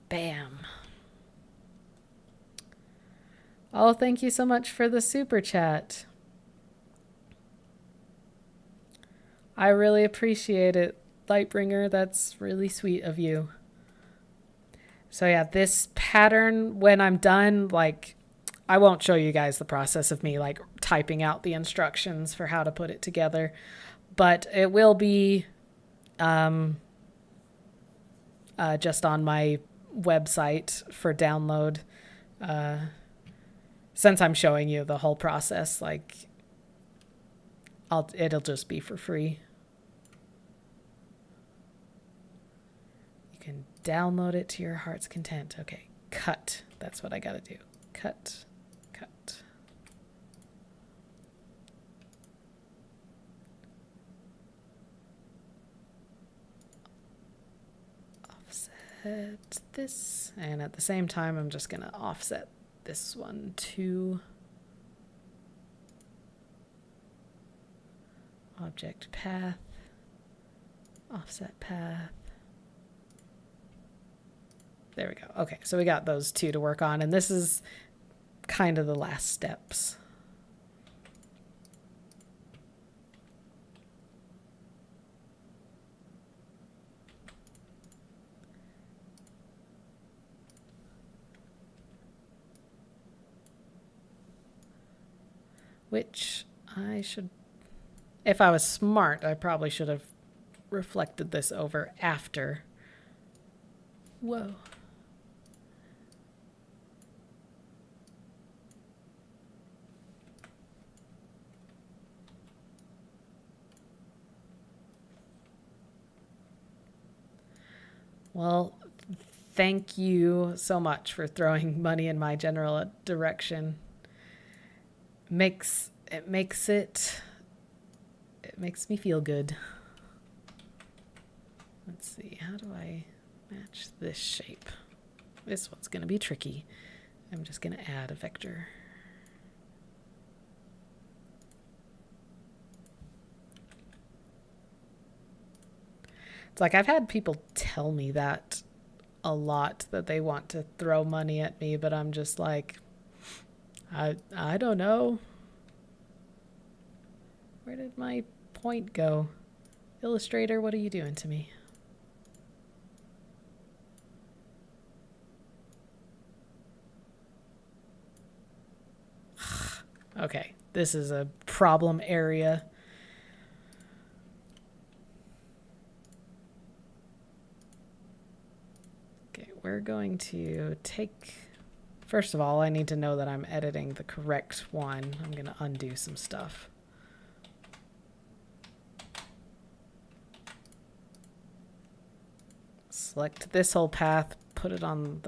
Bam. Oh, thank you so much for the super chat. I really appreciate it, Lightbringer. That's really sweet of you. So yeah, this pattern, when I'm done, like, I won't show you guys the process of me like typing out the instructions for how to put it together, but it will be just on my website for download. Since I'm showing you the whole process, like, it'll just be for free. You can download it to your heart's content. Okay, cut. That's what I gotta do. Cut. Offset. offset this, and at the same time I'm just going to offset this one to object path, offset path. There we go. Okay, so we got those two to work on, and this is kind of the last steps. Which I should, if I was smart, I probably should have reflected this over after. Whoa. Well, thank you so much for throwing money in my general direction. It makes me feel good. Let's see, how do I match this shape? This one's going to be tricky. I'm just going to add a vector. It's like I've had people tell me that a lot, that they want to throw money at me, but I'm just like, I don't know. Where did my point go? Illustrator, what are you doing to me? Okay, this is a problem area. Okay, we're going to take... First of all, I need to know that I'm editing the correct one. I'm going to undo some stuff. Select this whole path, put it on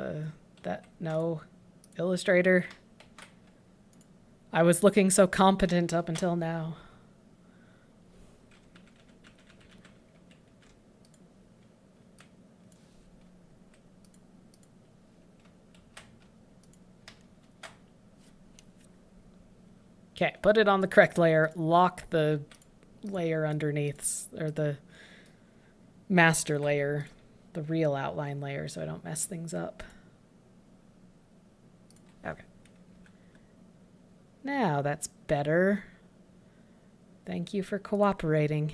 no, Illustrator. I was looking so competent up until now. Okay, put it on the correct layer, lock the layer underneath, or the master layer, the real outline layer, so I don't mess things up. Okay. Now that's better. Thank you for cooperating.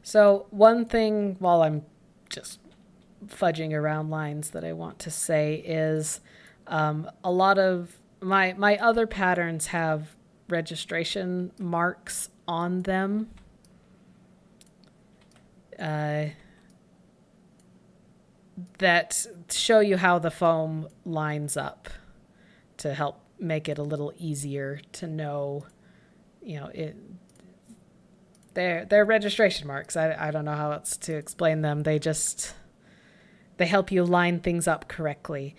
So one thing while I'm just fudging around lines that I want to say is a lot of my other patterns have registration marks on them. That show you how the foam lines up to help make it a little easier to know, you know, they're registration marks. I don't know how else to explain them. They help you line things up correctly.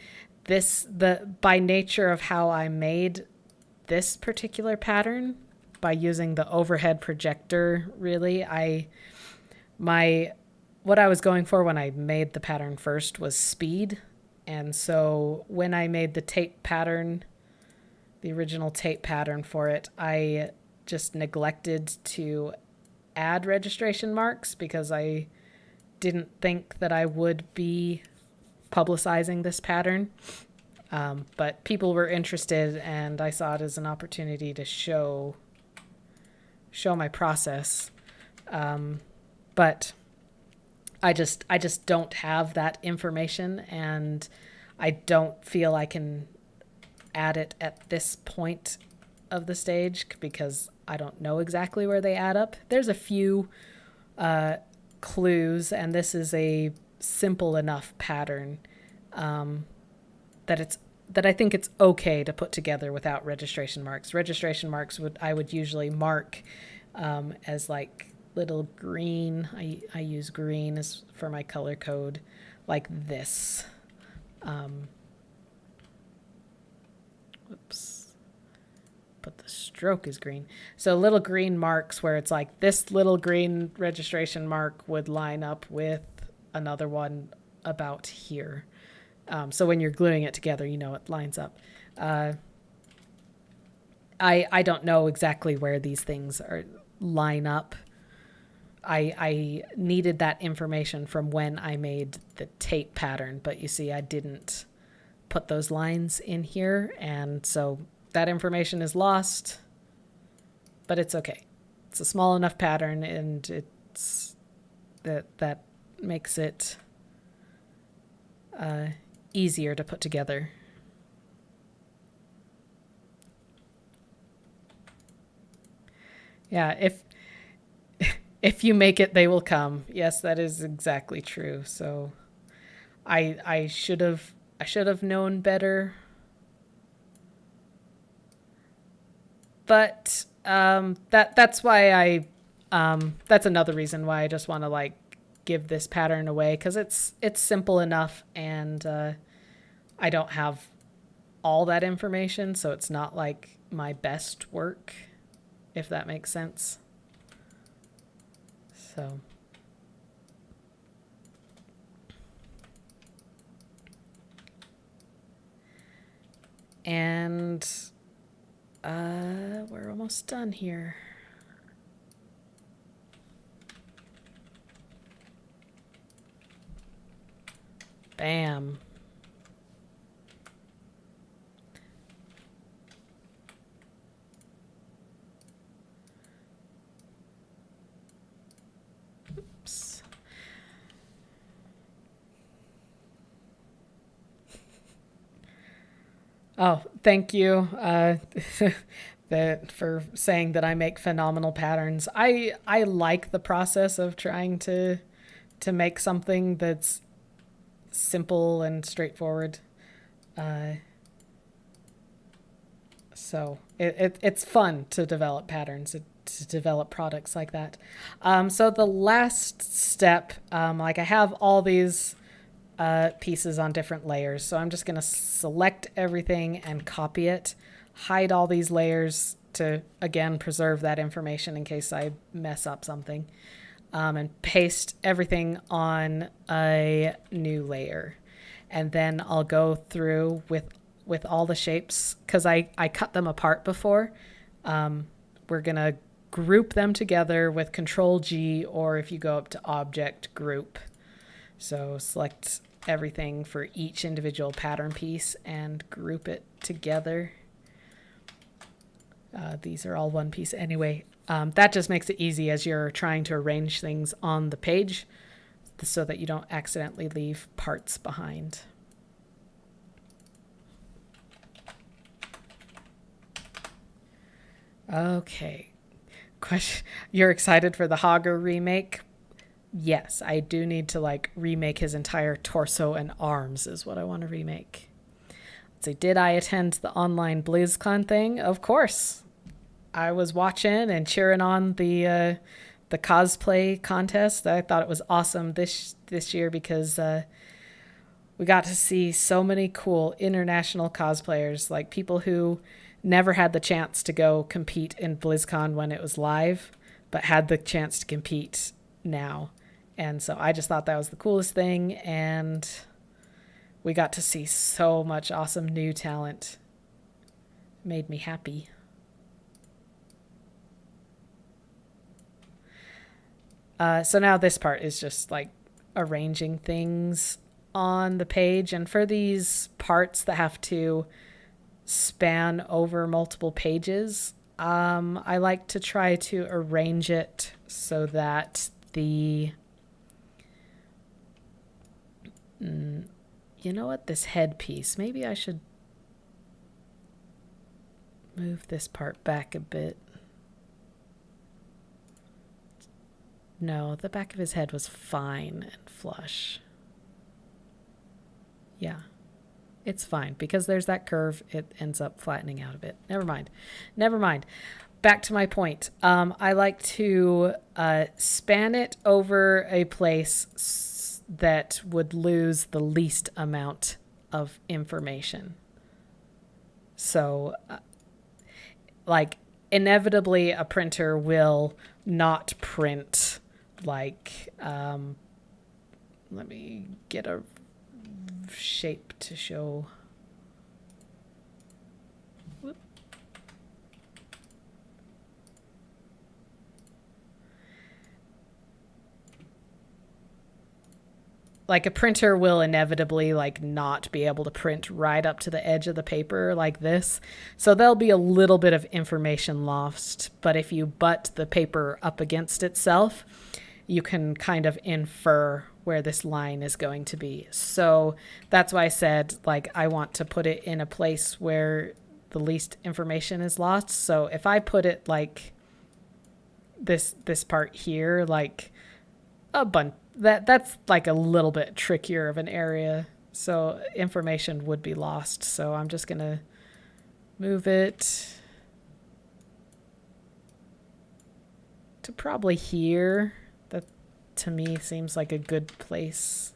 By nature of how I made this particular pattern, by using the overhead projector, really, what I was going for when I made the pattern first was speed. And so when I made the tape pattern, the original tape pattern for it, I just neglected to add registration marks because I didn't think that I would be publicizing this pattern. But people were interested, and I saw it as an opportunity to show my process. But I just don't have that information, and I don't feel I can add it at this point of the stage because I don't know exactly where they add up. There's a few clues, and this is a simple enough pattern that I think it's okay to put together without registration marks. Registration marks I would usually mark as like little green. I use green as for my color code, like this. Whoops. But the stroke is green. So little green marks where it's like this little green registration mark would line up with another one about here. So when you're gluing it together, you know it lines up. I don't know exactly where these things line up. I needed that information from when I made the tape pattern, but you see I didn't put those lines in here, and so that information is lost, but it's okay. It's a small enough pattern, and it's that makes it easier to put together. Yeah, if you make it, they will come. Yes, that is exactly true. So I should have known better. But that's why that's another reason why I just want to like give this pattern away, because it's simple enough, and I don't have all that information, so it's not like my best work, if that makes sense. So and we're almost done here. Bam. Oops. Oh, thank you for saying that I make phenomenal patterns. I like the process of trying to make something that's simple and straightforward. So it's fun to develop patterns, to develop products like that. So the last step, like I have all these pieces on different layers. So I'm just going to select everything and copy it, hide all these layers to, again, preserve that information in case I mess up something, and paste everything on a new layer. And then I'll go through with all the shapes, because I cut them apart before. We're going to group them together with Control G, or if you go up to Object, Group. So select everything for each individual pattern piece and group it together. These are all one piece anyway. That just makes it easy as you're trying to arrange things on the page, so that you don't accidentally leave parts behind. Okay. Question: You're excited for the Hager remake? Yes, I do need to like remake his entire torso and arms is what I want to remake. Let's see, did I attend the online BlizzCon thing? Of course. I was watching and cheering on the cosplay contest. I thought it was awesome this year because we got to see so many cool international cosplayers, like people who never had the chance to go compete in BlizzCon when it was live, but had the chance to compete now. And so I just thought that was the coolest thing, and we got to see so much awesome new talent. It made me happy. So now this part is just like arranging things on the page, and for these parts that have to span over multiple pages, I like to try to arrange it so that the you know what, this headpiece, maybe I should move this part back a bit. No, the back of his head was fine and flush. Yeah, it's fine because there's that curve. It ends up flattening out a bit. Never mind. back to my point. I like to span it over a place that would lose the least amount of information. So, like, inevitably, a printer will not print, like, let me get a shape to show. Whoop. Like a printer will inevitably like not be able to print right up to the edge of the paper like this. So there'll be a little bit of information lost, but if you butt the paper up against itself, you can kind of infer where this line is going to be. So that's why I said, like, I want to put it in a place where the least information is lost. So if I put it like this part here, like a bunch, that's like a little bit trickier of an area. So information would be lost. So I'm just going to move it to probably here. That to me seems like a good place.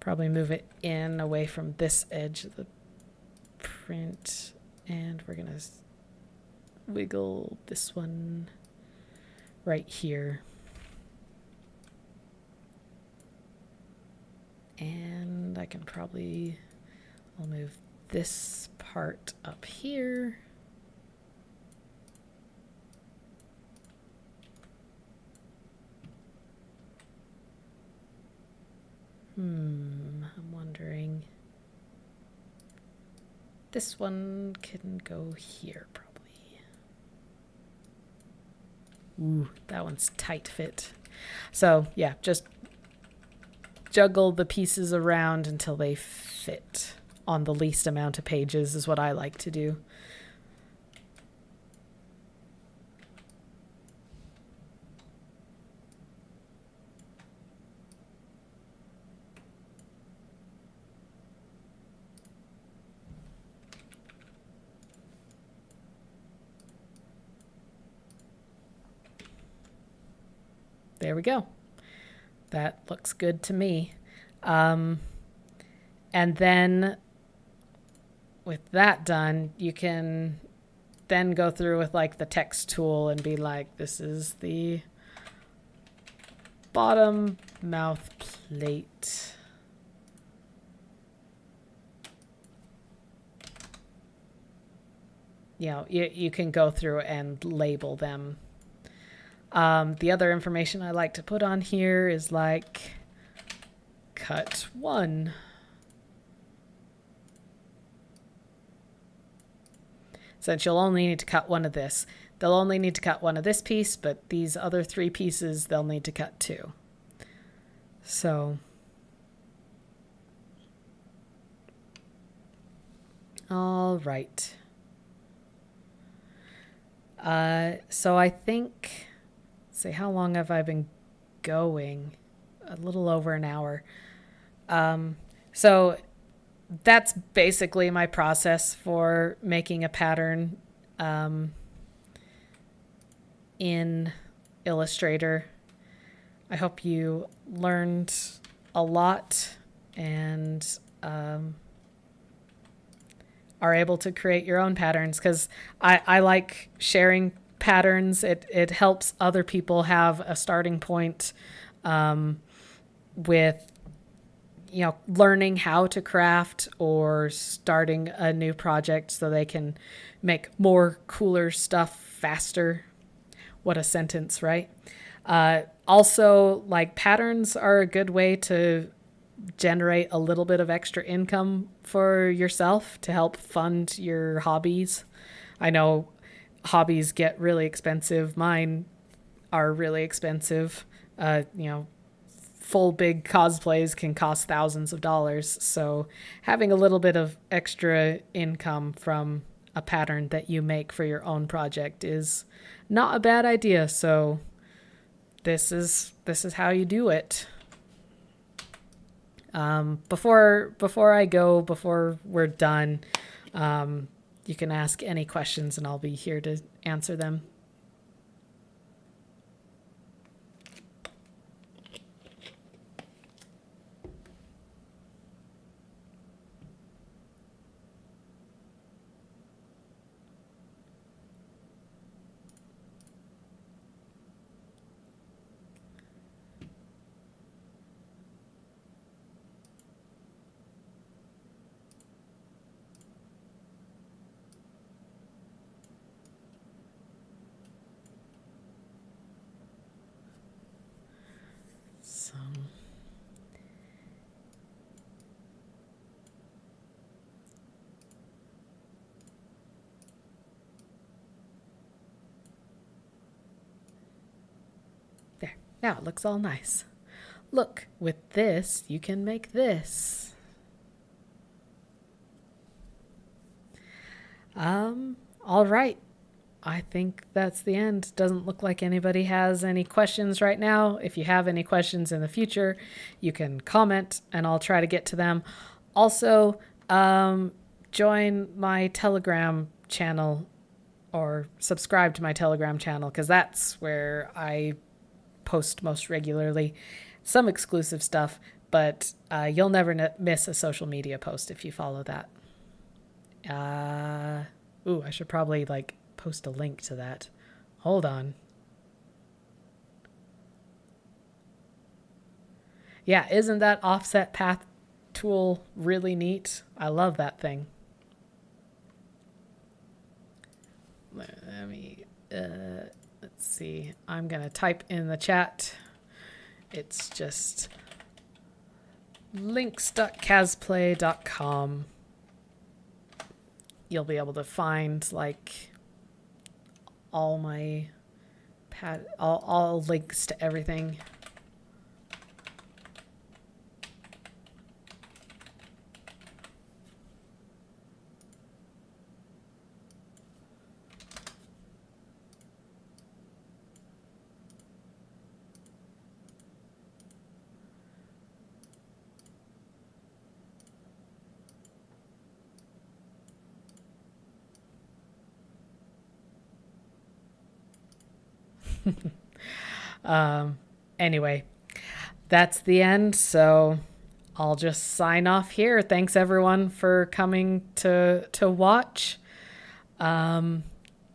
Probably move it in away from this edge of the print. And we're going to wiggle this one right here. And I can probably, I'll move this part up here. I'm wondering. This one can go here probably. Ooh, that one's tight fit. So yeah, just juggle the pieces around until they fit on the least amount of pages is what I like to do. There we go. That looks good to me. And then with that done, you can then go through with like the text tool and be like, this is the bottom mouth plate. You know, you can go through and label them. The other information I like to put on here is like cut 1. Since you'll only need to cut one of this. They'll only need to cut one of this piece, but these other 3 pieces they'll need to cut 2. So, all right. So I think, let's see, how long have I been going? A little over an hour. So that's basically my process for making a pattern in Illustrator. I hope you learned a lot and are able to create your own patterns, because I like sharing patterns. It helps other people have a starting point with, you know, learning how to craft or starting a new project so they can make more cooler stuff faster. What a sentence, right? Also, like, patterns are a good way to generate a little bit of extra income for yourself to help fund your hobbies. I know hobbies get really expensive. Mine are really expensive. You know, full big cosplays can cost thousands of dollars. So having a little bit of extra income from a pattern that you make for your own project is not a bad idea. So this is how you do it. Before we're done, You can ask any questions and I'll be here to answer them. So there. Now it looks all nice. Look, with this, you can make this. All right. I think that's the end. Doesn't look like anybody has any questions right now. If you have any questions in the future, you can comment and I'll try to get to them. Also, join my Telegram channel or subscribe to my Telegram channel because that's where I post most regularly. Some exclusive stuff, but you'll never miss a social media post if you follow that. I should probably post a link to that. Hold on. Yeah, isn't that offset path tool really neat? I love that thing. Let me, let's see. I'm going to type in the chat. It's just links.kazplay.com. You'll be able to find all my all links to everything. Anyway, that's the end. So I'll just sign off here. Thanks everyone for coming to watch. I'm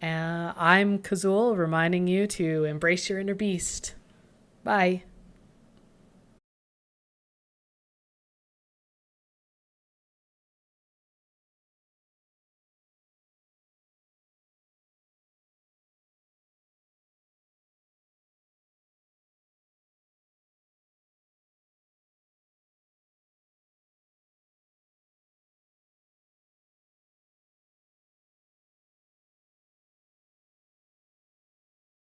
Kazul, reminding you to embrace your inner beast. Bye.